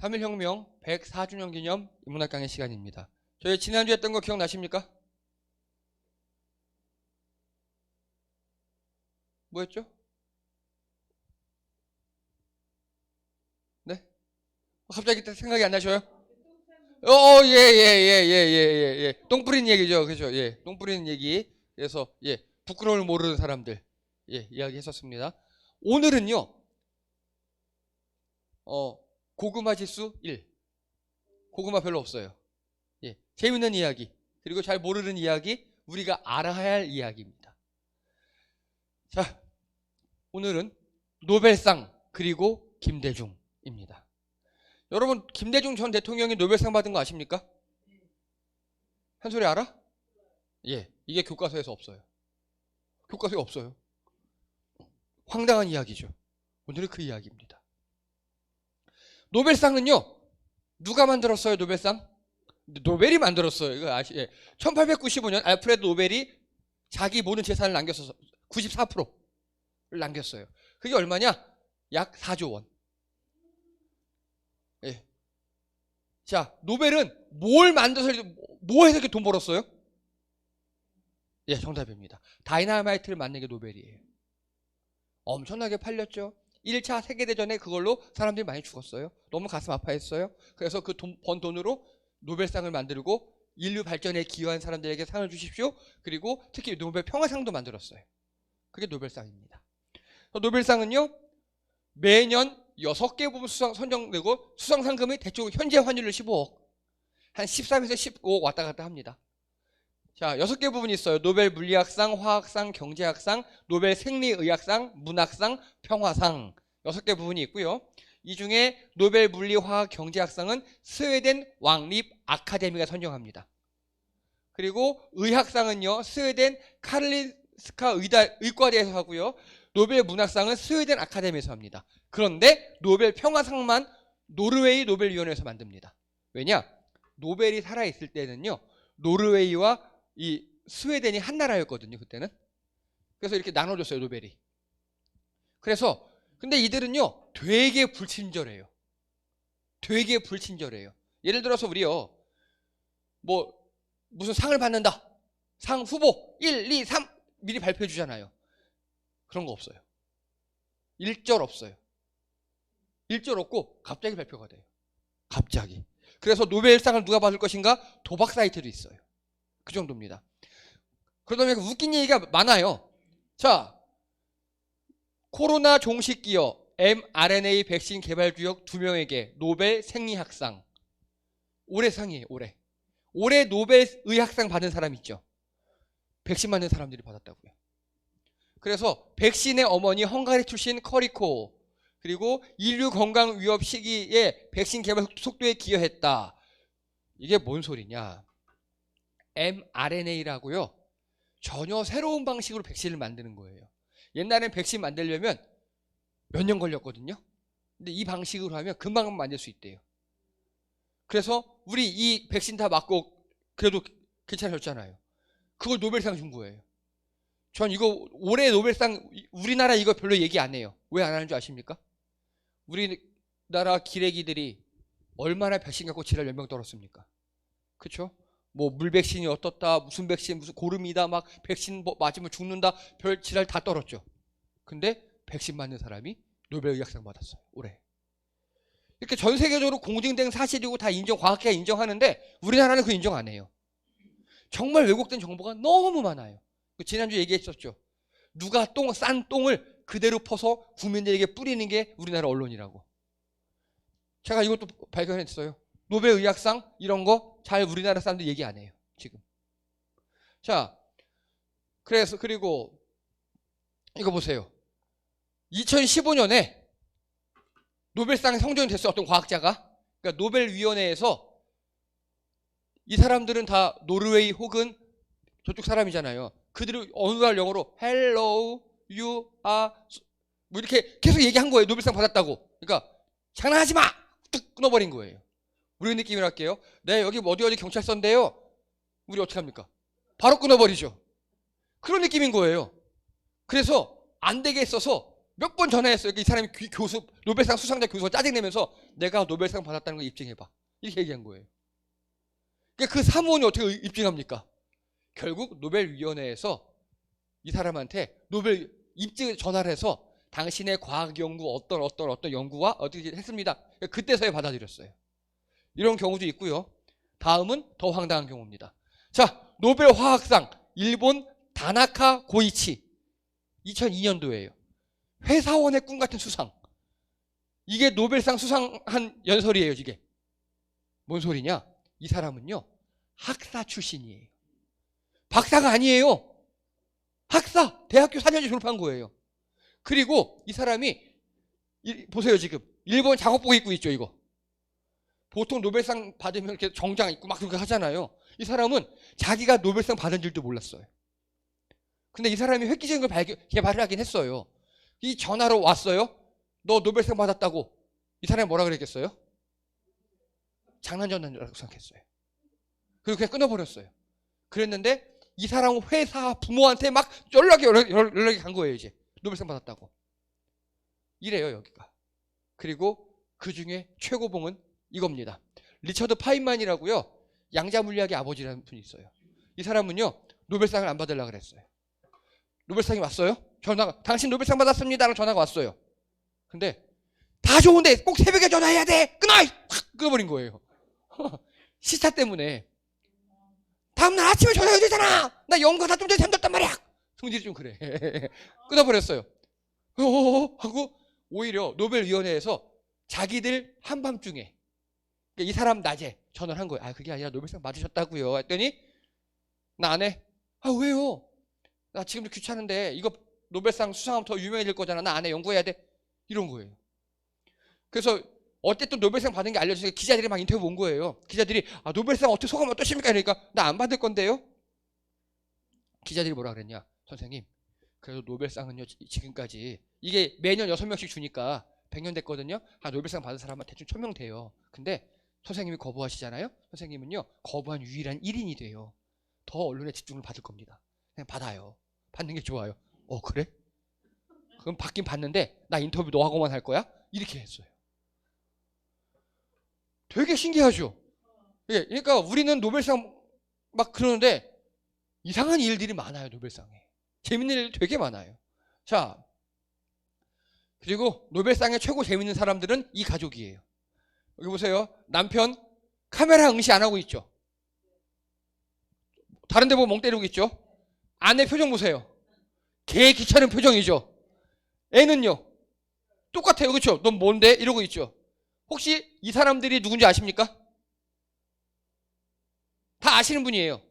3.1혁명 104주년 기념 인문학 강의 시간입니다. 저희 지난주에 했던 거 기억나십니까? 뭐였죠? 네? 갑자기 생각이 안 나셔요? 예. 똥 뿌리는 얘기죠. 그죠? 예. 똥 뿌리는 얘기. 그래서, 예. 부끄러움을 모르는 사람들. 예. 이야기 했었습니다. 오늘은요, 고구마 지수 1. 고구마 별로 없어요. 예. 재밌는 이야기. 그리고 잘 모르는 이야기. 우리가 알아야 할 이야기입니다. 자, 오늘은 노벨상 그리고 김대중입니다. 여러분, 김대중 전 대통령이 노벨상 받은 거 아십니까? 한 소리 알아? 예, 이게 교과서에서 없어요. 교과서에 없어요. 황당한 이야기죠. 오늘은 그 이야기입니다. 노벨상은요, 누가 만들었어요, 노벨상? 노벨이 만들었어요. 이거 예. 1895년 알프레드 노벨이 자기 모든 재산을 남겼어서 94%를 남겼어요. 그게 얼마냐? 약 4조 원. 예. 자, 노벨은 뭘 만들어서, 뭐 해서 이렇게 돈 벌었어요? 예, 정답입니다. 다이나마이트를 만든 게 노벨이에요. 엄청나게 팔렸죠. 1차 세계대전에 그걸로 사람들이 많이 죽었어요. 너무 가슴 아파했어요. 그래서 그 번 돈으로 노벨상을 만들고 인류 발전에 기여한 사람들에게 상을 주십시오. 그리고 특히 노벨 평화상도 만들었어요. 그게 노벨상입니다. 노벨상은요, 매년 6개 부분 선정되고 수상 상금이 대충 현재 환율로 15억, 한 13에서 15억 왔다 갔다 합니다. 자, 6개 부분이 있어요. 노벨 물리학상, 화학상, 경제학상, 노벨 생리의학상, 문학상, 평화상. 6개 부분이 있고요. 이 중에 노벨 물리, 화학, 경제학상은 스웨덴 왕립 아카데미가 선정합니다. 그리고 의학상은요, 스웨덴 카를린스카 의과대에서 하고요. 노벨 문학상은 스웨덴 아카데미에서 합니다. 그런데 노벨 평화상만 노르웨이 노벨위원회에서 만듭니다. 왜냐? 노벨이 살아있을 때는요, 노르웨이와 이 스웨덴이 한 나라였거든요, 그때는. 그래서 이렇게 나눠줬어요, 노벨이. 그래서 근데 이들은요, 되게 불친절해요. 되게 불친절해요. 예를 들어서 우리요, 무슨 상을 받는다. 상 후보 1, 2, 3 미리 발표해 주잖아요. 그런 거 없어요. 일절 없어요. 일절 없고 갑자기 발표가 돼요. 갑자기. 그래서 노벨상을 누가 받을 것인가? 도박 사이트도 있어요. 그 정도입니다. 그러다 보니까 웃긴 얘기가 많아요. 자, 코로나 종식기여 mRNA 백신 개발 주역 2명에게 노벨 생리학상. 올해 상이에요, 올해. 올해 노벨 의학상 받은 사람 있죠. 백신 맞는 사람들이 받았다고요. 그래서 백신의 어머니 헝가리 출신 커리코, 그리고 인류 건강 위협 시기에 백신 개발 속도에 기여했다. 이게 뭔 소리냐? mRNA라고요. 전혀 새로운 방식으로 백신을 만드는 거예요. 옛날엔 백신 만들려면 몇 년 걸렸거든요. 근데 이 방식으로 하면 금방 만들 수 있대요. 그래서 우리 이 백신 다 맞고 그래도 괜찮았잖아요. 그걸 노벨상 준 거예요. 전 이거 올해 노벨상, 우리나라 이거 별로 얘기 안 해요. 왜 안 하는 줄 아십니까? 우리나라 기레기들이 얼마나 백신 갖고 지랄 몇 명 떨었습니까? 그쵸? 물 백신이 어떻다, 무슨 백신, 무슨 고름이다, 막 백신 맞으면 죽는다, 별 지랄 다 떨었죠. 근데 백신 맞는 사람이 노벨 의학상 받았어요, 올해. 이렇게 전 세계적으로 공증된 사실이고 다 과학계가 인정하는데 우리나라는 그 인정 안 해요. 정말 왜곡된 정보가 너무 많아요. 지난주 얘기했었죠. 누가 싼 똥을 그대로 퍼서 국민들에게 뿌리는 게 우리나라 언론이라고. 제가 이것도 발견했어요. 노벨 의학상 이런 거 잘 우리나라 사람들 얘기 안 해요, 지금. 자, 그리고 이거 보세요. 2015년에 노벨상에 선정이 됐어요, 어떤 과학자가. 그러니까 노벨위원회에서 이 사람들은 다 노르웨이 혹은 저쪽 사람이잖아요. 그들이 어느 날 영어로 Hello, you are 이렇게 계속 얘기한 거예요. 노벨상 받았다고. 그러니까 장난하지 마! 뚝 끊어버린 거예요. 우리 느낌으로 할게요. 네, 여기 어디 경찰서인데요. 우리 어떻게 합니까? 바로 끊어버리죠. 그런 느낌인 거예요. 그래서 안 되게 했어서 몇 번 전화했어요. 이 사람이 교수, 노벨상 수상자 교수가 짜증내면서 내가 노벨상 받았다는 걸 입증해봐. 이렇게 얘기한 거예요. 그러니까 그 사무원이 어떻게 입증합니까? 결국 노벨위원회에서 이 사람한테 노벨 입증 전화를 해서 당신의 과학 연구 어떤 연구와 어떻게 했습니다. 그때서야 받아들였어요. 이런 경우도 있고요. 다음은 더 황당한 경우입니다. 자, 노벨 화학상 일본 다나카 고이치 2002년도예요. 회사원의 꿈 같은 수상. 이게 노벨상 수상한 연설이에요, 이게. 뭔 소리냐? 이 사람은요, 학사 출신이에요. 박사가 아니에요. 학사, 대학교 4년제 졸업한 거예요. 그리고 이 사람이, 보세요, 지금. 일본 작업복 입고 있죠, 이거. 보통 노벨상 받으면 이렇게 정장 입고 막 그렇게 하잖아요. 이 사람은 자기가 노벨상 받은 줄도 몰랐어요. 근데 이 사람이 획기적인 걸 개발을 하긴 했어요. 이 전화로 왔어요. 너 노벨상 받았다고. 이 사람이 뭐라 그랬겠어요? 장난 전화라고 생각했어요. 그리고 그냥 끊어버렸어요. 그랬는데 이 사람은 회사 부모한테 막 연락이 간 거예요. 이제 노벨상 받았다고. 이래요, 여기가. 그리고 그 중에 최고봉은 이겁니다. 리처드 파인만이라고요, 양자물리학의 아버지라는 분이 있어요. 이 사람은요, 노벨상을 안 받으려고 그랬어요. 노벨상이 왔어요. 전화가, 당신 노벨상 받았습니다 라고 전화가 왔어요. 근데 다 좋은데 꼭 새벽에 전화해야 돼. 끊어! 확 끊어버린 거예요. 시차 때문에. 다음날 아침에 전화해야 되잖아. 나 연구가 다 좀 전에 잠들었단 말이야. 성질이 좀 그래. 끊어버렸어요. 하고 오히려 노벨위원회에서 자기들 한밤중에, 이 사람 낮에 전화를 한 거예요. 아, 그게 아니라 노벨상 받으셨다고요. 했더니 나 안 해. 아, 왜요? 나 지금도 귀찮은데 이거 노벨상 수상하면 더 유명해질 거잖아. 나 안 해. 연구해야 돼. 이런 거예요. 그래서 어쨌든 노벨상 받은 게 알려지니까 기자들이 막 인터뷰 온 거예요. 기자들이 아, 노벨상 어떻게 소감 어떠십니까? 그러니까 나 안 받을 건데요. 기자들이 뭐라 그랬냐? 선생님, 그래도 노벨상은요, 지금까지 이게 매년 6명씩 주니까 100년 됐거든요. 아, 노벨상 받은 사람은 대충 1000명 돼요. 근데 선생님이 거부하시잖아요. 선생님은요, 거부한 유일한 1인이 돼요. 더 언론의 집중을 받을 겁니다. 그냥 받아요. 받는 게 좋아요. 그래? 그럼 받긴 받는데 나 인터뷰 너하고만 할 거야? 이렇게 했어요. 되게 신기하죠? 예, 그러니까 우리는 노벨상 막 그러는데 이상한 일들이 많아요, 노벨상에. 재밌는 일 되게 많아요. 자, 그리고 노벨상의 최고 재밌는 사람들은 이 가족이에요. 여기 보세요. 남편 카메라 응시 안 하고 있죠? 다른 데 보고 멍 때리고 있죠? 아내 표정 보세요. 개 귀찮은 표정이죠? 애는요? 똑같아요. 그렇죠? 넌 뭔데? 이러고 있죠? 혹시 이 사람들이 누군지 아십니까? 다 아시는 분이에요.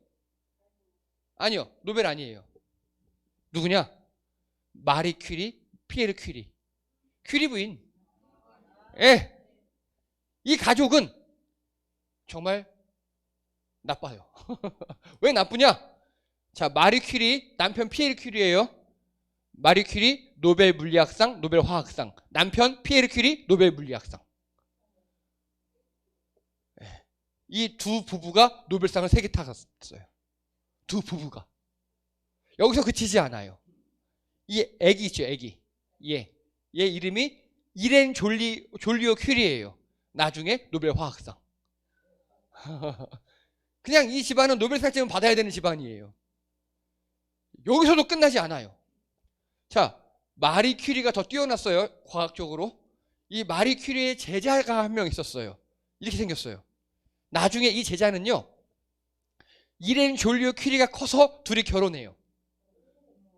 아니요. 노벨 아니에요. 누구냐? 마리 퀴리, 피에르 퀴리. 퀴리 부인. 예. 이 가족은 정말 나빠요. 왜 나쁘냐? 자, 마리 퀴리, 남편 피에르 퀴리예요. 마리 퀴리 노벨 물리학상, 노벨 화학상. 남편 피에르 퀴리 노벨 물리학상. 이 두 부부가 노벨상을 3개 타갔어요. 두 부부가. 여기서 그치지 않아요. 이 애기 있죠, 애기. 얘 이름이 이렌 졸리오 퀴리예요. 나중에 노벨 화학상. 그냥 이 집안은 노벨상쯤은 받아야 되는 집안이에요. 여기서도 끝나지 않아요. 자, 마리 퀴리가 더 뛰어났어요, 과학적으로. 이 마리 퀴리의 제자가 한 명 있었어요. 이렇게 생겼어요. 나중에 이 제자는요, 이렌 졸리오 퀴리가 커서 둘이 결혼해요.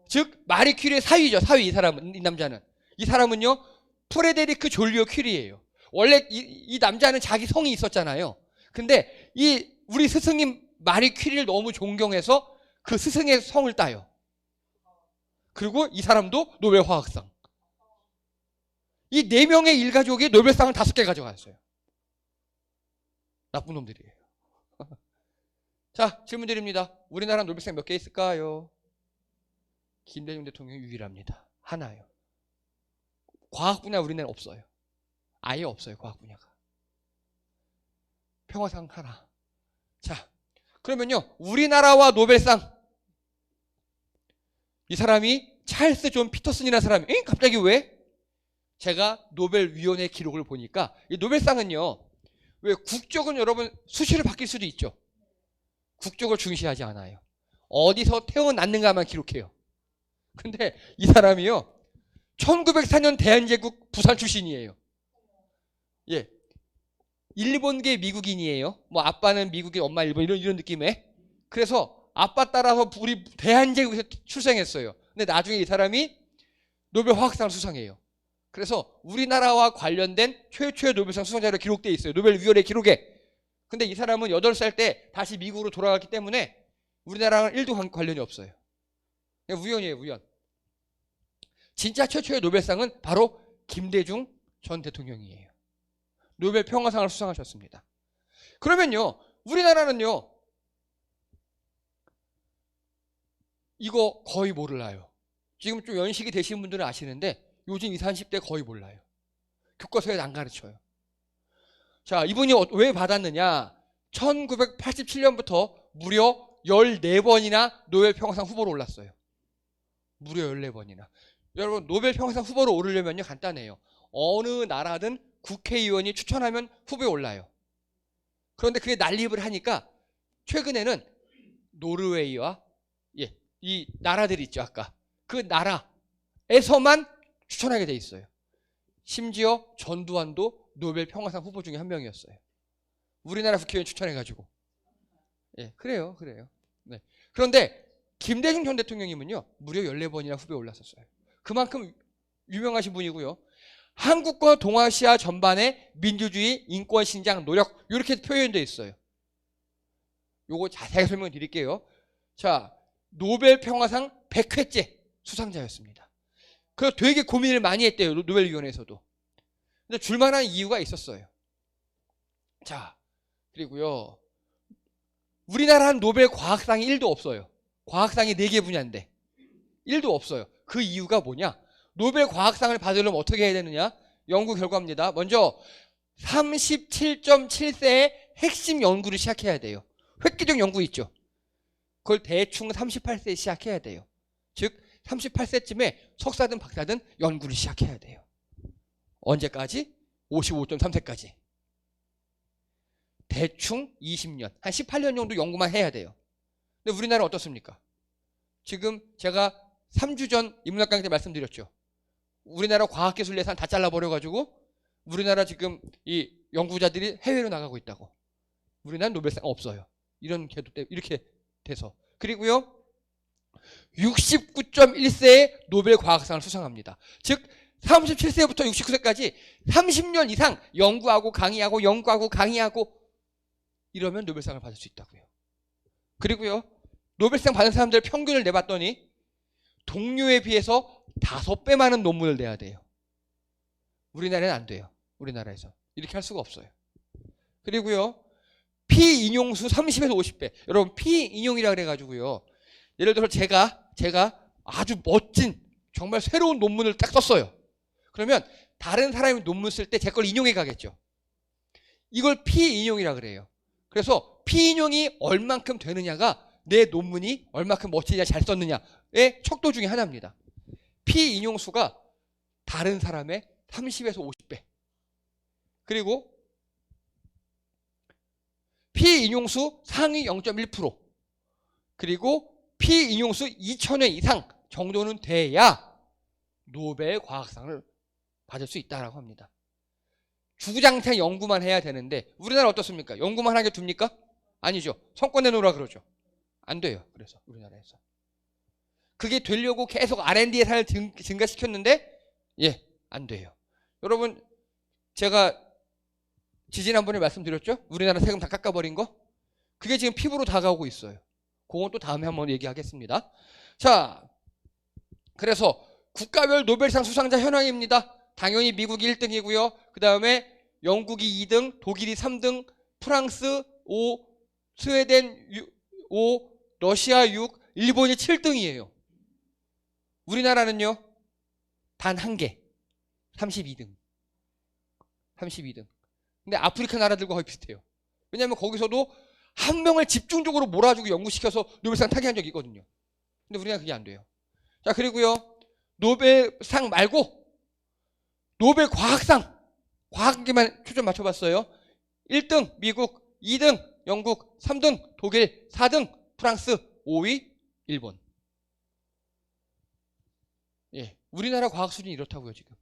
즉 마리 퀴리의 사위죠. 사위. 이 사람은, 이 남자는. 이 사람은요, 프레데리크 졸리오 퀴리예요. 원래 이 남자는 자기 성이 있었잖아요. 근데 이 우리 스승님 마리 퀴리를 너무 존경해서 그 스승의 성을 따요. 그리고 이 사람도 노벨 화학상. 이 4명의 일가족이 노벨상을 5개 가져갔어요. 나쁜 놈들이에요. 자, 질문 드립니다. 우리나라 노벨상 몇 개 있을까요? 김대중 대통령이 유일합니다. 하나요. 과학 분야 우리나라는 없어요. 아예 없어요, 과학 분야가. 평화상 하나. 자, 그러면요, 우리나라와 노벨상. 이 사람이 찰스 존 피터슨이라는 사람이, 갑자기 왜? 제가 노벨위원회 기록을 보니까 이 노벨상은요, 왜 국적은 여러분 수시로 바뀔 수도 있죠. 국적을 중시하지 않아요. 어디서 태어났는가만 기록해요. 근데 이 사람이요, 1904년 대한제국 부산 출신이에요. 예, 일본계 미국인이에요. 뭐 아빠는 미국인, 엄마 일본, 이런 느낌에. 그래서 아빠 따라서 우리 대한제국에서 출생했어요. 근데 나중에 이 사람이 노벨 화학상을 수상해요. 그래서 우리나라와 관련된 최초의 노벨상 수상자로 기록되어 있어요. 노벨위원회 기록에. 근데 이 사람은 8살 때 다시 미국으로 돌아갔기 때문에 우리나라랑 1도 관련이 없어요. 그냥 우연이에요, 우연. 진짜 최초의 노벨상은 바로 김대중 전 대통령이에요. 노벨 평화상을 수상하셨습니다. 그러면요, 우리나라는요, 이거 거의 몰라요. 지금 좀 연식이 되신 분들은 아시는데 요즘 20, 30대 거의 몰라요. 교과서에 안 가르쳐요. 자, 이분이 왜 받았느냐? 1987년부터 무려 14번이나 노벨 평화상 후보로 올랐어요. 무려 14번이나. 여러분, 노벨 평화상 후보로 오르려면요, 간단해요. 어느 나라든 국회의원이 추천하면 후보에 올라요. 그런데 그게 난립을 하니까 최근에는 노르웨이와 이 나라들이 있죠, 아까. 그 나라에서만 추천하게 돼 있어요. 심지어 전두환도 노벨 평화상 후보 중에 한 명이었어요. 우리나라 국회의원 추천해가지고. 예, 그래요. 네. 그런데 김대중 전 대통령님은요, 무려 14번이나 후보에 올랐었어요. 그만큼 유명하신 분이고요. 한국과 동아시아 전반의 민주주의, 인권 신장, 노력, 이렇게 표현되어 있어요. 요거 자세히 설명을 드릴게요. 자, 노벨 평화상 100회째 수상자였습니다. 그래서 되게 고민을 많이 했대요, 노벨위원회에서도. 근데 줄만한 이유가 있었어요. 자, 그리고요, 우리나라는 노벨 과학상이 1도 없어요. 과학상이 4개 분야인데 1도 없어요. 그 이유가 뭐냐? 노벨 과학상을 받으려면 어떻게 해야 되느냐? 연구 결과입니다. 먼저 37.7세의 핵심 연구를 시작해야 돼요. 획기적 연구 있죠. 그걸 대충 38세에 시작해야 돼요. 즉 38세쯤에 석사든 박사든 연구를 시작해야 돼요. 언제까지? 55.3세까지. 대충 20년, 한 18년 정도 연구만 해야 돼요. 근데 우리나라는 어떻습니까? 지금 제가 3주 전 인문학 강의 때 말씀드렸죠. 우리나라 과학기술 예산 다 잘라버려가지고 우리나라 지금 이 연구자들이 해외로 나가고 있다고. 우리나라는 노벨상 없어요. 이런 궤도 때문에 이렇게 돼서. 그리고요, 69.1세에 노벨 과학상을 수상합니다. 즉 37세부터 69세까지 30년 이상 연구하고 강의하고 이러면 노벨상을 받을 수 있다고요. 그리고요, 노벨상 받은 사람들 평균을 내봤더니 동료에 비해서 5배 많은 논문을 내야 돼요. 우리나라는 안 돼요. 우리나라에서 이렇게 할 수가 없어요. 그리고요, 피인용수 30에서 50배. 여러분, 피인용이라 그래가지고요, 예를 들어 제가 아주 멋진 정말 새로운 논문을 딱 썼어요. 그러면 다른 사람이 논문 쓸 때 제 걸 인용해 가겠죠. 이걸 피인용이라 그래요. 그래서 피인용이 얼만큼 되느냐가 내 논문이 얼만큼 멋지냐 잘 썼느냐의 척도 중에 하나입니다. 피인용수가 다른 사람의 30에서 50배. 그리고 피인용수 상위 0.1%. 그리고 피인용수 2000회 이상 정도는 돼야 노벨 과학상을 받을 수 있다라고 합니다. 주구장창 연구만 해야 되는데 우리나라 어떻습니까? 연구만 하게 둡니까? 아니죠. 성과 내놓으라 그러죠. 안 돼요. 그래서 우리나라에서. 그게 되려고 계속 R&D 예산을 증가시켰는데 안 돼요. 여러분, 제가 지지난번에 말씀드렸죠? 우리나라 세금 다 깎아버린 거? 그게 지금 피부로 다가오고 있어요. 그건 또 다음에 한번 얘기하겠습니다. 자, 그래서 국가별 노벨상 수상자 현황입니다. 당연히 미국이 1등이고요. 그 다음에 영국이 2등, 독일이 3등, 프랑스 5, 스웨덴 5, 러시아 6, 일본이 7등이에요. 우리나라는요, 단 한 개, 32등. 32등. 근데 아프리카 나라들과 거의 비슷해요. 왜냐하면 거기서도 한 명을 집중적으로 몰아주고 연구시켜서 노벨상 타게 한 적이 있거든요. 근데 우리나라 그게 안 돼요. 자, 그리고요, 노벨상 말고 노벨 과학상, 과학계만 초점 맞춰봤어요. 1등 미국, 2등 영국, 3등 독일, 4등 프랑스, 5위 일본. 예, 우리나라 과학 수준이 이렇다고요 지금.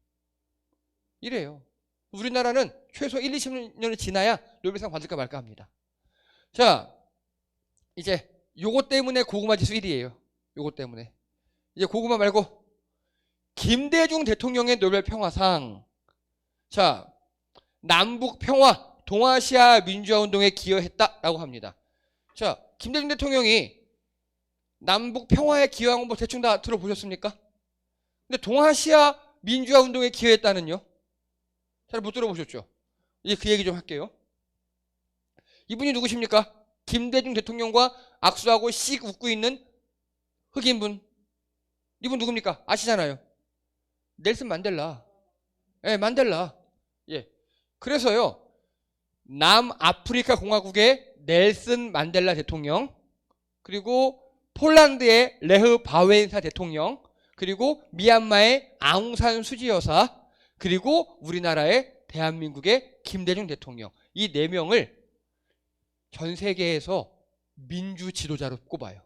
이래요. 우리나라는 최소 1, 20년을 지나야 노벨상 받을까 말까 합니다. 자, 이제 요것 때문에 고구마 지수 1위예요. 요것 때문에. 이제 고구마 말고 김대중 대통령의 노벨 평화상. 자, 남북 평화, 동아시아 민주화 운동에 기여했다라고 합니다. 자, 김대중 대통령이 남북 평화에 기여한 거 대충 다 들어보셨습니까? 근데 동아시아 민주화 운동에 기여했다는요? 잘 못 들어보셨죠? 이제 그 얘기 좀 할게요. 이분이 누구십니까? 김대중 대통령과 악수하고 씩 웃고 있는 흑인분. 이분 누굽니까? 아시잖아요. 넬슨 만델라. 예, 만델라. 예. 그래서요, 남아프리카 공화국의 넬슨 만델라 대통령, 그리고 폴란드의 레흐 바웬사 대통령, 그리고 미얀마의 아웅산 수지 여사, 그리고 우리나라의 대한민국의 김대중 대통령. 이 4명을 전 세계에서 민주 지도자로 꼽아요.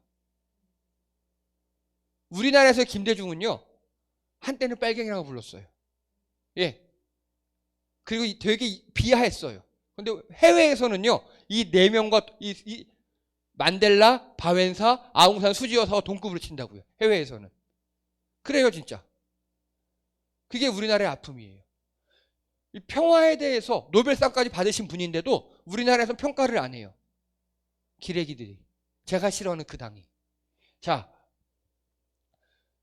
우리나라에서 김대중은요, 한때는 빨갱이라고 불렀어요. 예. 그리고 되게 비하했어요. 근데 해외에서는요, 이 4명과 이 만델라, 바웬사, 아웅산 수지 여사와 동급으로 친다고요. 해외에서는. 그래요, 진짜. 그게 우리나라의 아픔이에요. 이 평화에 대해서 노벨상까지 받으신 분인데도 우리나라에서 평가를 안 해요. 기레기들이. 제가 싫어하는 그 당이. 자,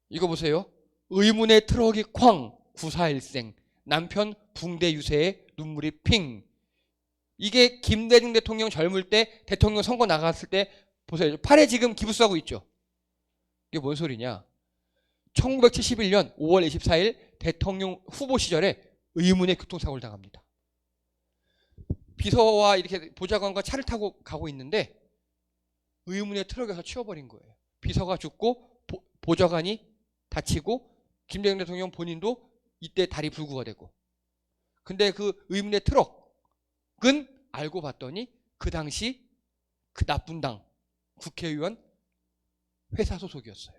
이거 보세요. 의문의 트럭이 쾅, 94일생. 남편 붕대 유세에 눈물이 핑. 이게 김대중 대통령 젊을 때 대통령 선거 나갔을 때 보세요. 팔에 지금 기부스하고 있죠. 이게 뭔 소리냐. 1971년 5월 24일 대통령 후보 시절에 의문의 교통사고를 당합니다. 비서와 이렇게 보좌관과 차를 타고 가고 있는데 의문의 트럭에서 치워버린 거예요. 비서가 죽고 보좌관이 다치고 김대중 대통령 본인도 이때 다리 불구가 되고. 근데 그 의문의 트럭은 알고 봤더니 그 당시 그 나쁜 당 국회의원 회사 소속이었어요.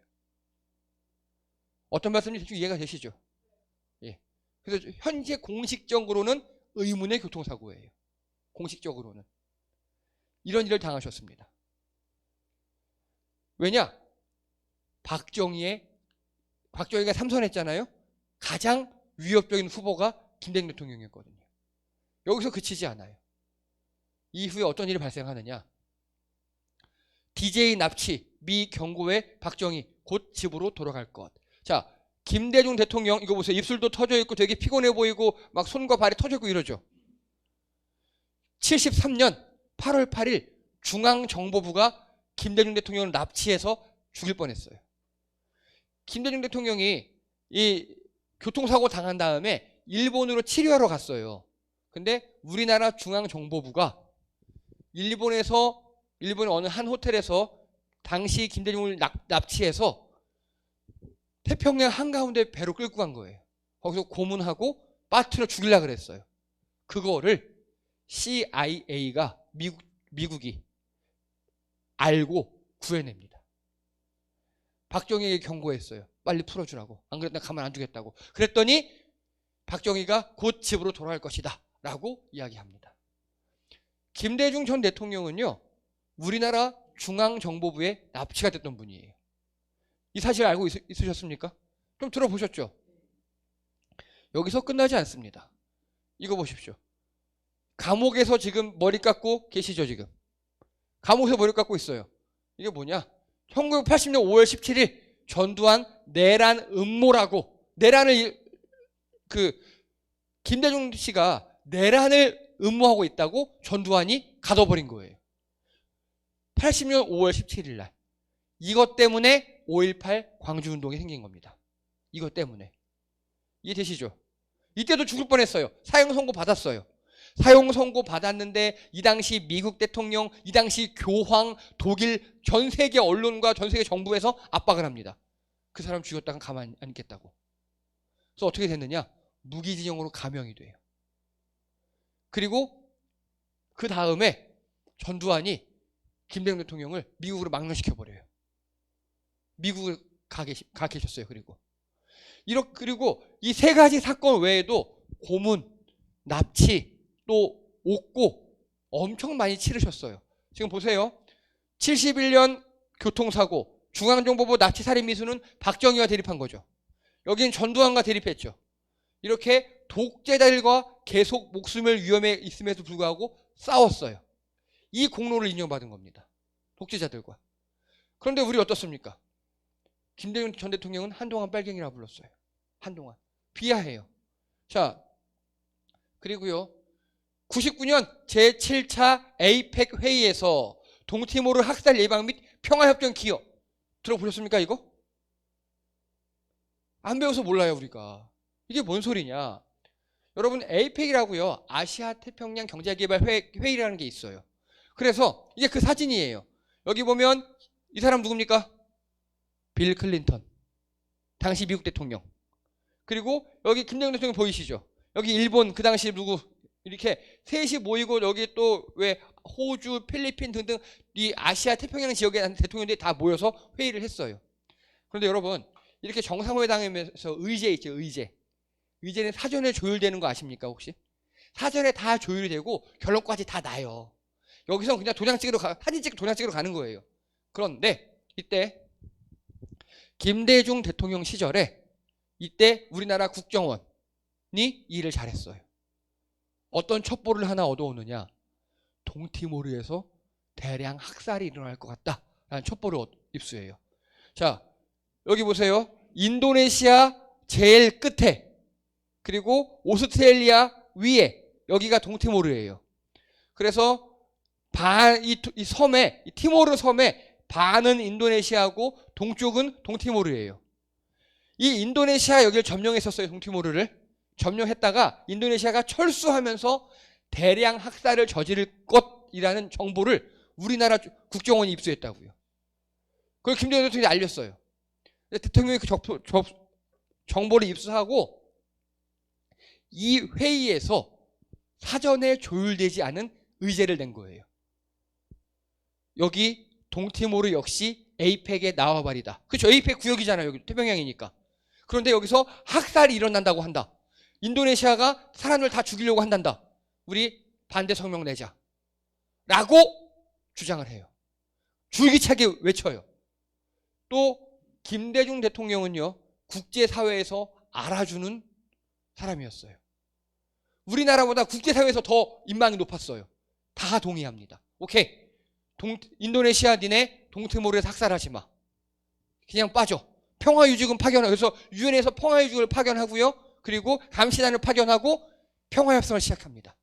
어떤 말씀인지 대충 이해가 되시죠? 예. 그래서 현재 공식적으로는 의문의 교통사고예요. 공식적으로는. 이런 일을 당하셨습니다. 왜냐? 박정희가 3선했잖아요. 가장 위협적인 후보가 김대중 대통령이었거든요. 여기서 그치지 않아요. 이후에 어떤 일이 발생하느냐. DJ 납치, 미 경고에 박정희 곧 집으로 돌아갈 것. 자, 김대중 대통령 이거 보세요. 입술도 터져 있고 되게 피곤해 보이고 막 손과 발이 터져 있고 이러죠. 73년 8월 8일 중앙정보부가 김대중 대통령을 납치해서 죽일 뻔했어요. 김대중 대통령이 이 교통사고 당한 다음에 일본으로 치료하러 갔어요. 근데 우리나라 중앙정보부가 일본의 어느 한 호텔에서 당시 김대중을 납치해서 태평양 한가운데 배로 끌고 간 거예요. 거기서 고문하고 빠뜨려 죽이려고 그랬어요. 그거를 CIA가 미국이 알고 구해냅니다. 박정희에게 경고했어요. 빨리 풀어주라고. 안 그랬다 가만 안 두겠다고. 그랬더니 박정희가 곧 집으로 돌아갈 것이다 라고 이야기합니다. 김대중 전 대통령은요, 우리나라 중앙정보부에 납치가 됐던 분이에요. 이 사실 알고 있으셨습니까? 좀 들어보셨죠? 여기서 끝나지 않습니다. 이거 보십시오. 감옥에서 지금 머리 깎고 계시죠, 지금? 감옥에서 머리 깎고 있어요. 이게 뭐냐? 1980년 5월 17일 전두환 내란 음모라고, 내란을 김대중 씨가 내란을 음모하고 있다고 전두환이 가둬버린 거예요. 80년 5월 17일 날. 이것 때문에 5.18 광주운동이 생긴 겁니다. 이것 때문에. 이해되시죠? 이때도 죽을 뻔했어요. 사형 선고 받았어요. 사형 선고 받았는데 이 당시 미국 대통령, 이 당시 교황, 독일 전 세계 언론과 전 세계 정부에서 압박을 합니다. 그 사람 죽였다가 가만히 안 있겠다고. 그래서 어떻게 됐느냐? 무기징역으로 감형이 돼요. 그리고 그 다음에 전두환이 김대중 대통령을 미국으로 망명시켜버려요. 미국을 가 계셨어요. 그리고 이 세 가지 사건 외에도 고문, 납치, 또 옥고 엄청 많이 치르셨어요. 지금 보세요. 71년 교통사고, 중앙정보부 납치 살인 미수는 박정희와 대립한 거죠. 여긴 전두환과 대립했죠. 이렇게 독재자들과 계속 목숨을 위험에 있음에도 불구하고 싸웠어요. 이 공로를 인정받은 겁니다. 독재자들과. 그런데 우리 어떻습니까? 김대중 전 대통령은 한동안 빨갱이라 불렀어요. 한동안. 비하해요. 자, 그리고요. 99년 제7차 에이펙 회의에서 동티모르 학살 예방 및 평화협정 기여. 들어보셨습니까 이거? 안 배워서 몰라요 우리가. 이게 뭔 소리냐. 여러분 에이펙이라고요. 아시아 태평양 경제개발 회의라는 게 있어요. 그래서 이게 그 사진이에요. 여기 보면 이 사람 누굽니까? 빌 클린턴. 당시 미국 대통령. 그리고 여기 김대중 대통령 보이시죠? 여기 일본 그 당시 누구 이렇게 셋이 모이고 여기 또 왜 호주, 필리핀 등등 이 아시아 태평양 지역의 대통령들이 다 모여서 회의를 했어요. 그런데 여러분 이렇게 정상회담에서 의제 있죠. 의제는 사전에 조율되는 거 아십니까 혹시? 사전에 다 조율이 되고 결론까지 다 나요. 여기서 그냥 사진 찍고 도장 찍으러 가는 거예요. 그런데 이때 김대중 대통령 시절에 이때 우리나라 국정원이 이 일을 잘했어요. 어떤 첩보를 하나 얻어오느냐. 동티모르에서 대량 학살이 일어날 것 같다라는 첩보를 입수해요. 자, 여기 보세요. 인도네시아 제일 끝에 그리고 오스트레일리아 위에 여기가 동티모르예요. 그래서 이 섬에 이 티모르 섬에 반은 인도네시아고 동쪽은 동티모르예요. 이 인도네시아 여기를 점령했었어요. 동티모르를 점령했다가 인도네시아가 철수하면서 대량 학살을 저지를 것이라는 정보를 우리나라 국정원이 입수했다고요. 그걸 김대중 대통령이 알렸어요. 대통령이 그 정보를 입수하고 이 회의에서 사전에 조율되지 않은 의제를 낸 거예요. 여기 동티모르 역시 에이펙의 나와바리다. 그렇죠. 에이펙 구역이잖아요. 여기 태평양이니까. 그런데 여기서 학살이 일어난다고 한다. 인도네시아가 사람을 다 죽이려고 한단다. 우리 반대 성명 내자. 라고 주장을 해요. 줄기차게 외쳐요. 또 김대중 대통령은요. 국제사회에서 알아주는 사람이었어요. 우리나라보다 국제사회에서 더 인망이 높았어요. 다 동의합니다. 오케이. 인도네시아 니네 동티모르에 학살하지 마. 그냥 빠져. 평화유지군 파견하고 그래서 유엔에서 평화유지군을 파견하고요. 그리고 감시단을 파견하고 평화협상을 시작합니다.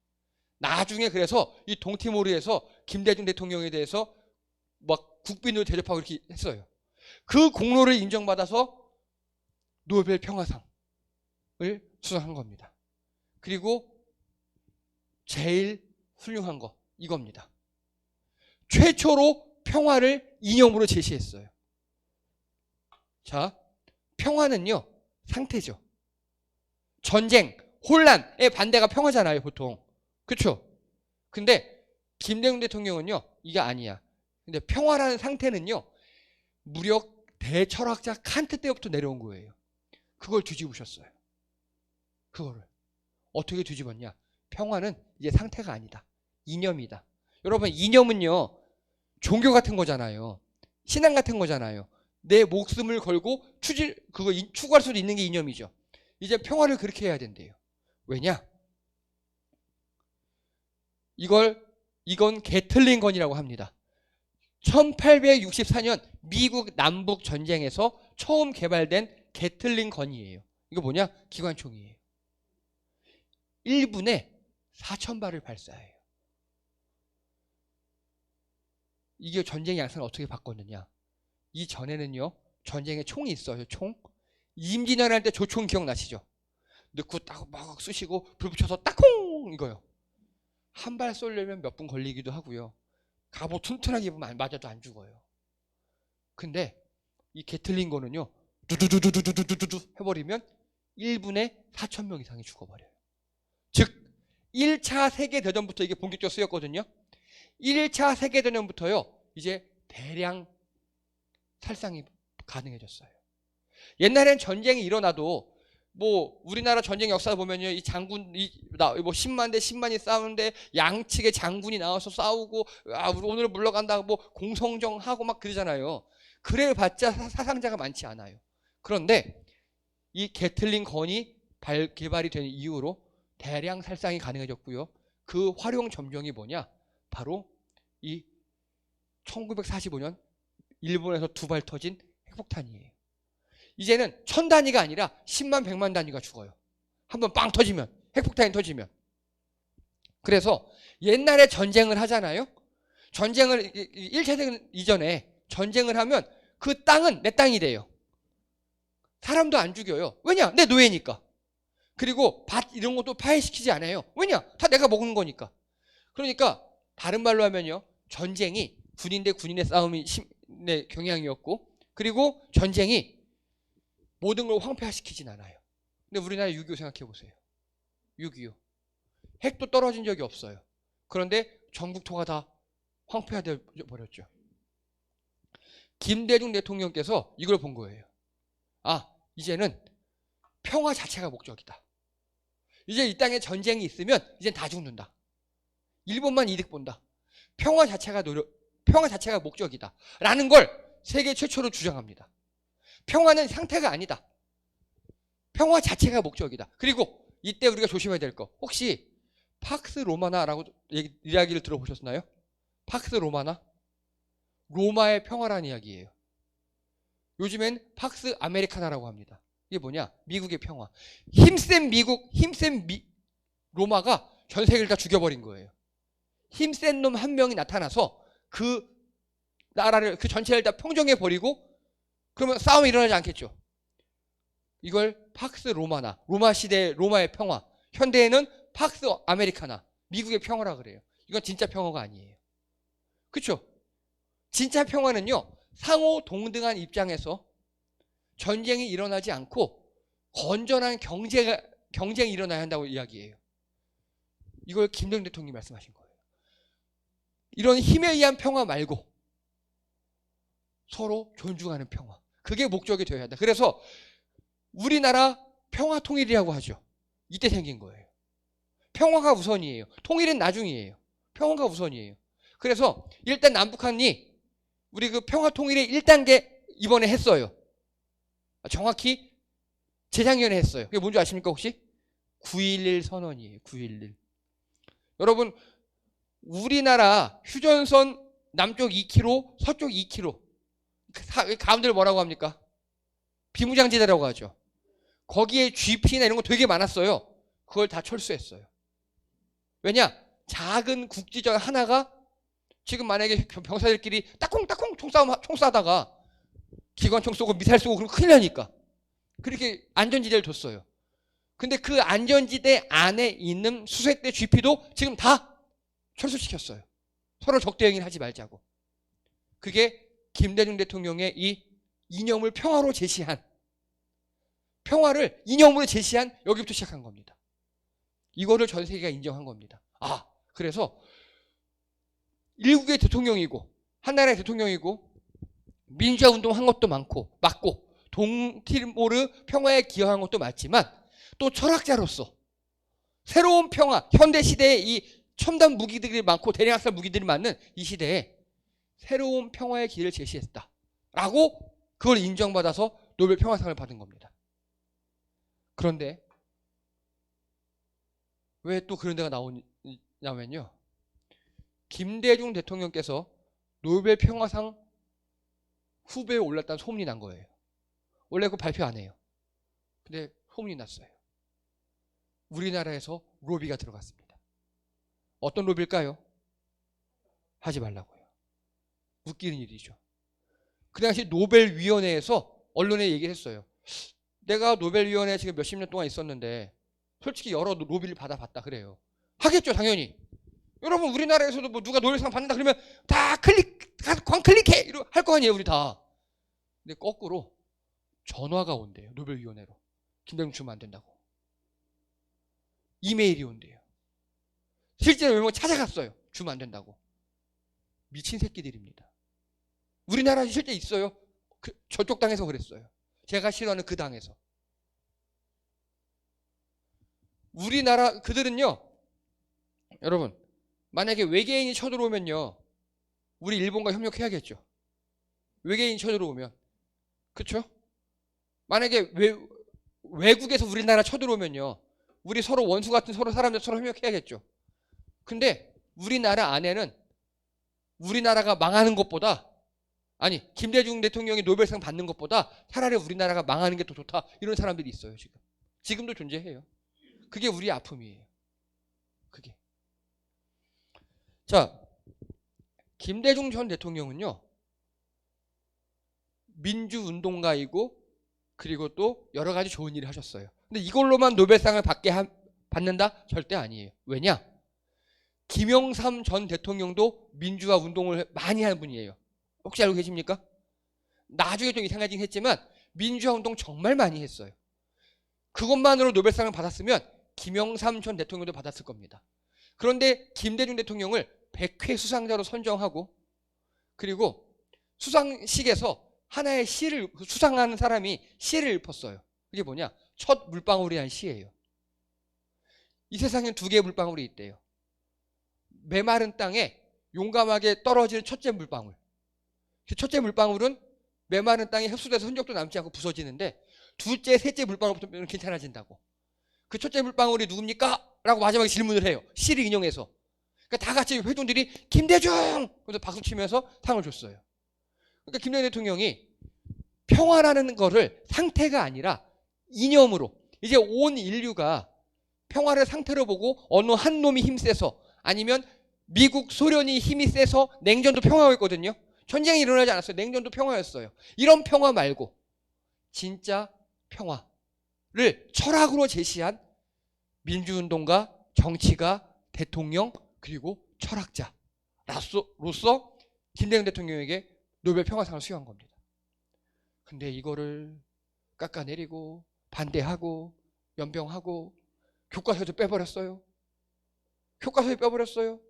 나중에 그래서 이 동티모르에서 김대중 대통령에 대해서 막 국빈으로 대접하고 이렇게 했어요. 그 공로를 인정받아서 노벨 평화상을 수상한 겁니다. 그리고 제일 훌륭한 거 이겁니다. 최초로 평화를 이념으로 제시했어요. 자, 평화는요 상태죠. 전쟁, 혼란의 반대가 평화잖아요 보통. 그렇죠? 근데 김대중 대통령은요 이게 아니야. 근데 평화라는 상태는요 무려 대철학자 칸트 때부터 내려온 거예요. 그걸 뒤집으셨어요. 그거를 어떻게 뒤집었냐. 평화는 이제 상태가 아니다. 이념이다. 여러분 이념은요 종교 같은 거잖아요. 신앙 같은 거잖아요. 내 목숨을 걸고 추구할 수도 있는 게 이념이죠. 이제 평화를 그렇게 해야 된대요. 왜냐? 이건 게틀링건이라고 합니다. 1864년 미국 남북 전쟁에서 처음 개발된 게틀링건이에요. 이거 뭐냐? 기관총이에요. 1분에 4,000발을 발사해요. 이게 전쟁의 양상을 어떻게 바꿨느냐? 이 전에는요 전쟁에 총이 있어요. 총. 임진왜란 할 때 조총 기억나시죠? 넣고 딱 막 쑤시고 불 붙여서 딱콩 이거요. 한 발 쏠려면 몇 분 걸리기도 하고요. 갑옷 튼튼하게 입으면 맞아도 안 죽어요. 근데 이 게틀링건은요 두두두두두두두두 해버리면 1분에 4,000명 이상이 죽어버려요. 즉 1차 세계대전부터 이게 본격적으로 쓰였거든요. 1차 세계대전부터요 이제 대량 살상이 가능해졌어요. 옛날엔 전쟁이 일어나도 뭐 우리나라 전쟁 역사 보면요 이 장군 뭐 10만 대 10만이 싸우는데 양측의 장군이 나와서 싸우고 우리 오늘 물러간다고 뭐 공성정하고 막 그러잖아요. 그래봤자 사상자가 많지 않아요. 그런데 이 게틀링 건이 개발이 된 이후로 대량 살상이 가능해졌고요. 그 활용 점정이 뭐냐? 바로 이 1945년 일본에서 두 발 터진 핵폭탄이에요. 이제는 1000단위가 아니라 10만 100만 단위가 죽어요. 한번 빵 터지면, 핵폭탄이 터지면. 그래서 옛날에 전쟁을 하잖아요. 전쟁을 1차 세계 이전에 전쟁을 하면 그 땅은 내 땅이 돼요. 사람도 안 죽여요. 왜냐? 내 노예니까. 그리고 밭 이런 것도 파괴시키지 않아요. 왜냐? 다 내가 먹는 거니까. 그러니까 다른 말로 하면요. 전쟁이 군인 대 군인의 싸움이 경향이었고 그리고 전쟁이 모든 걸 황폐화시키진 않아요. 근데 우리나라 6.25 생각해 보세요. 6.25. 핵도 떨어진 적이 없어요. 그런데 전국토가 다 황폐화되어 버렸죠. 김대중 대통령께서 이걸 본 거예요. 이제는 평화 자체가 목적이다. 이제 이 땅에 전쟁이 있으면 이젠 다 죽는다. 일본만 이득 본다. 평화 자체가 목적이다. 라는 걸 세계 최초로 주장합니다. 평화는 상태가 아니다. 평화 자체가 목적이다. 그리고 이때 우리가 조심해야 될 거. 혹시 팍스 로마나라고 이야기를 들어보셨나요? 팍스 로마나? 로마의 평화라는 이야기예요. 요즘엔 팍스 아메리카나라고 합니다. 이게 뭐냐? 미국의 평화. 힘센 로마가 전 세계를 다 죽여버린 거예요. 힘센 놈 한 명이 나타나서 그 나라를, 그 전체를 다 평정해버리고 그러면 싸움이 일어나지 않겠죠. 이걸 팍스 로마나, 로마 시대의 로마의 평화. 현대에는 팍스 아메리카나, 미국의 평화라 그래요. 이건 진짜 평화가 아니에요. 그렇죠? 진짜 평화는요. 상호 동등한 입장에서 전쟁이 일어나지 않고 건전한 경쟁이 일어나야 한다고 이야기해요. 이걸 김대중 대통령이 말씀하신 거예요. 이런 힘에 의한 평화 말고 서로 존중하는 평화. 그게 목적이 되어야 한다. 그래서 우리나라 평화 통일이라고 하죠. 이때 생긴 거예요. 평화가 우선이에요. 통일은 나중이에요. 평화가 우선이에요. 그래서 일단 남북한이 우리 그 평화 통일의 1단계 이번에 했어요. 정확히 재작년에 했어요. 그게 뭔지 아십니까 혹시? 9.11 선언이에요. 9.11. 여러분 우리나라 휴전선 남쪽 2km, 서쪽 2km 가운데를 뭐라고 합니까? 비무장지대라고 하죠. 거기에 GP나 이런 거 되게 많았어요. 그걸 다 철수했어요. 왜냐? 작은 국지전 하나가 지금 만약에 병사들끼리 따콩따콩 총 쏴다가 기관총 쏘고 미사일 쏘고 그러면 큰일 나니까 그렇게 안전지대를 뒀어요. 근데 그 안전지대 안에 있는 수색대 GP도 지금 다 철수시켰어요. 서로 적대행위를 하지 말자고. 그게 김대중 대통령의 이 이념을 평화로 제시한, 평화를 이념으로 제시한 여기부터 시작한 겁니다. 이거를 전 세계가 인정한 겁니다. 그래서 일국의 대통령이고 한나라의 대통령이고 민주화 운동한 것도 맞고 동티모르 평화에 기여한 것도 맞지만 또 철학자로서 새로운 평화, 현대 시대에 이 첨단 무기들이 많고 대량학살 무기들이 많은 이 시대에 새로운 평화의 길을 제시했다라고 그걸 인정받아서 노벨 평화상을 받은 겁니다. 그런데 왜 또 그런 데가 나오냐면요. 김대중 대통령께서 노벨 평화상 후보에 올랐다는 소문이 난 거예요. 원래 그거 발표 안 해요. 근데 소문이 났어요. 우리나라에서 로비가 들어갔습니다. 어떤 로비일까요? 하지 말라고요. 웃기는 일이죠. 그 당시 노벨위원회에서 언론에 얘기를 했어요. 내가 노벨위원회에 지금 몇십 년 동안 있었는데 솔직히 여러 로비를 받아봤다 그래요. 하겠죠 당연히. 여러분 우리나라에서도 뭐 누가 노벨상 받는다 그러면 다 광클릭해 이러 할 거 아니에요 우리 다. 근데 거꾸로 전화가 온대요 노벨위원회로. 김대중 주면 안 된다고. 이메일이 온대요. 실제로 외모 찾아갔어요. 주면 안 된다고. 미친 새끼들입니다. 우리나라에 실제 있어요. 저쪽 당에서 그랬어요. 제가 싫어하는 그 당에서. 우리나라 그들은요. 여러분 만약에 외계인이 쳐들어오면요. 우리 일본과 협력해야겠죠. 외계인이 쳐들어오면. 그렇죠? 만약에 외국에서 우리나라 쳐들어오면요. 우리 서로 원수 같은 서로 사람들 서로 협력해야겠죠. 근데 우리나라 안에는 우리나라가 망하는 것보다 아니 김대중 대통령이 노벨상 받는 것보다 차라리 우리나라가 망하는 게 더 좋다 이런 사람들이 있어요. 지금도 존재해요. 그게 우리의 아픔이에요. 그게. 자, 김대중 전 대통령은요. 민주운동가이고 그리고 또 여러 가지 좋은 일을 하셨어요. 근데 이걸로만 노벨상을 받는다? 절대 아니에요. 왜냐? 김영삼 전 대통령도 민주화 운동을 많이 하는 분이에요. 혹시 알고 계십니까? 나중에 좀 이상하긴 했지만 민주화 운동 정말 많이 했어요. 그것만으로 노벨상을 받았으면 김영삼 전 대통령도 받았을 겁니다. 그런데 김대중 대통령을 100회 수상자로 선정하고 그리고 수상식에서 하나의 시를 수상하는 사람이 시를 읊었어요. 그게 뭐냐? 첫 물방울이라는 시예요. 이 세상엔 두 개의 물방울이 있대요. 메마른 땅에 용감하게 떨어지는 첫째 물방울. 첫째 물방울은 메마른 땅에 흡수돼서 흔적도 남지 않고 부서지는데 둘째, 셋째 물방울부터 괜찮아진다고. 그 첫째 물방울이 누굽니까? 라고 마지막에 질문을 해요. 시를 인용해서. 그러니까 다 같이 회중들이 김대중! 그래서 박수 치면서 상을 줬어요. 그러니까 김대중 대통령이 평화라는 거를 상태가 아니라 이념으로 이제 온 인류가 평화를 상태로 보고 어느 한 놈이 힘세서 아니면 미국, 소련이 힘이 세서 냉전도 평화였거든요. 전쟁이 일어나지 않았어요. 냉전도 평화였어요. 이런 평화 말고 진짜 평화를 철학으로 제시한 민주운동가, 정치가, 대통령 그리고 철학자로서 김대중 대통령에게 노벨 평화상을 수여한 겁니다. 근데 이거를 깎아내리고 반대하고 연병하고 교과서에서 빼버렸어요. 교과서에 빼버렸어요.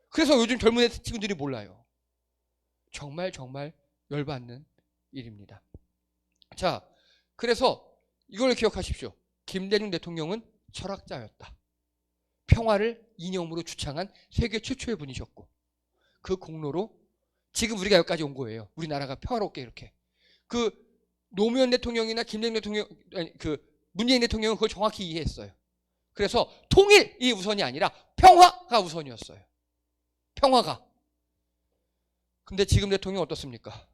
그래서 요즘 젊은 친구들이 몰라요. 정말 열받는 일입니다. 자, 그래서 이걸 기억하십시오. 김대중 대통령은 철학자였다. 평화를 이념으로 주창한 세계 최초의 분이셨고 그 공로로 지금 우리가 여기까지 온 거예요. 우리나라가 평화롭게 이렇게. 그 노무현 대통령이나 김대중 대통령, 그 문재인 대통령은 그걸 정확히 이해했어요. 그래서 통일이 우선이 아니라 평화가 우선이었어요. 평화가. 근데 지금 대통령 어떻습니까?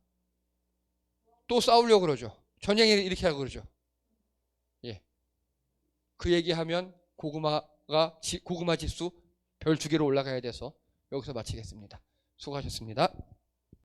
또 싸우려고 그러죠. 전쟁을 일으키려고 그러죠. 예. 그 얘기하면 고구마 지수 별 2개로 올라가야 돼서 여기서 마치겠습니다. 수고하셨습니다.